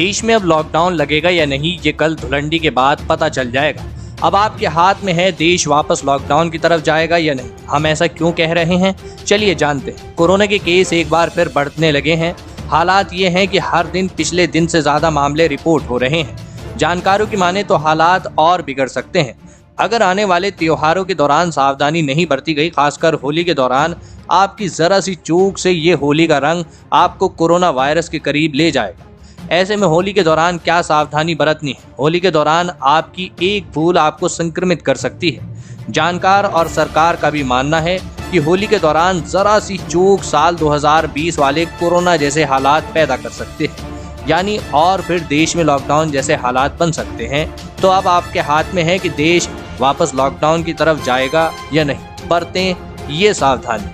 देश में अब लॉकडाउन लगेगा या नहीं, ये कल धुलंडी के बाद पता चल जाएगा। अब आपके हाथ में है, देश वापस लॉकडाउन की तरफ जाएगा या नहीं। हम ऐसा क्यों कह रहे हैं, चलिए जानते हैं। कोरोना के केस एक बार फिर बढ़ने लगे हैं। हालात ये हैं कि हर दिन पिछले दिन से ज्यादा मामले रिपोर्ट हो रहे हैं। जानकारों की माने तो हालात और बिगड़ सकते हैं अगर आने वाले त्योहारों के दौरान सावधानी नहीं बरती गई। खासकर होली के दौरान आपकी जरा सी चूक से ये होली का रंग आपको कोरोना वायरस के करीब ले जाएगा। ऐसे में होली के दौरान क्या सावधानी बरतनी है? होली के दौरान आपकी एक भूल आपको संक्रमित कर सकती है। जानकार और सरकार का भी मानना है कि होली के दौरान जरा सी चूक साल 2020 वाले कोरोना जैसे हालात पैदा कर सकते हैं, यानी और फिर देश में लॉकडाउन जैसे हालात बन सकते हैं। तो अब आपके हाथ में है कि देश वापस लॉकडाउन की तरफ जाएगा या नहीं। बरतें ये सावधानी।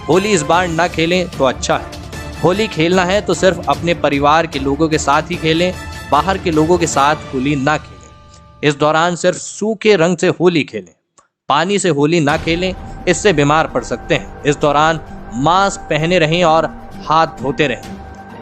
होली इस बार ना खेलें तो अच्छा है। होली खेलना है तो सिर्फ अपने परिवार के लोगों के साथ ही खेलें, बाहर के लोगों के साथ होली ना खेलें। इस दौरान सिर्फ सूखे रंग से होली खेलें, पानी से होली ना खेलें, इससे बीमार पड़ सकते हैं। इस दौरान मास्क पहने रहें और हाथ धोते रहें।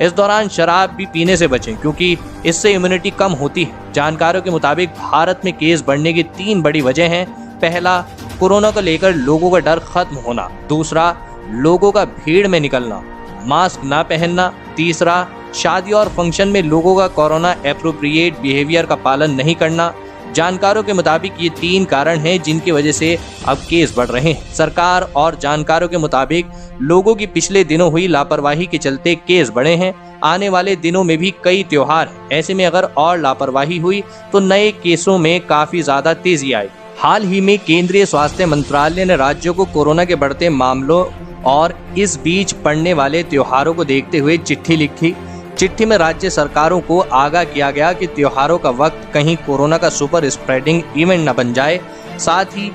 इस दौरान शराब भी पीने से बचें क्योंकि इससे इम्यूनिटी कम होती है। जानकारों के मुताबिक भारत में केस बढ़ने की 3 बड़ी वजह हैं। पहला, कोरोना को लेकर लोगों का डर खत्म होना। दूसरा, लोगों का भीड़ में निकलना, मास्क ना पहनना। तीसरा, शादी और फंक्शन में लोगों का कोरोना एप्रोप्रिएट बिहेवियर का पालन नहीं करना। जानकारों के मुताबिक ये 3 कारण हैं जिनकी वजह से अब केस बढ़ रहे हैं। सरकार और जानकारों के मुताबिक लोगों की पिछले दिनों हुई लापरवाही के चलते केस बढ़े हैं। आने वाले दिनों में भी कई त्योहार हैं। ऐसे में अगर और लापरवाही हुई तो नए केसों में काफी ज्यादा तेजी आएगी। हाल ही में केंद्रीय स्वास्थ्य मंत्रालय ने राज्यों को कोरोना के बढ़ते मामलों और इस बीच पड़ने वाले त्योहारों को देखते हुए चिट्ठी लिखी। चिट्ठी में राज्य सरकारों को आगाह किया गया कि त्योहारों का वक्त कहीं कोरोना का सुपर स्प्रेडिंग इवेंट न बन जाए। साथ ही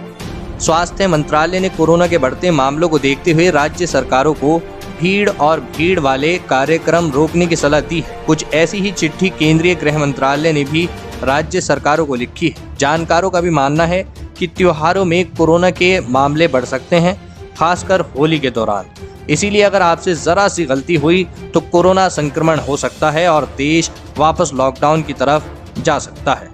स्वास्थ्य मंत्रालय ने कोरोना के बढ़ते मामलों को देखते हुए राज्य सरकारों को भीड़ वाले कार्यक्रम रोकने की सलाह दी है। कुछ ऐसी ही चिट्ठी केंद्रीय गृह मंत्रालय ने भी राज्य सरकारों को लिखी है। जानकारों का भी मानना है कि त्योहारों में कोरोना के मामले बढ़ सकते हैं, खासकर होली के दौरान। इसीलिए अगर आपसे जरा सी गलती हुई तो कोरोना संक्रमण हो सकता है और देश वापस लॉकडाउन की तरफ जा सकता है।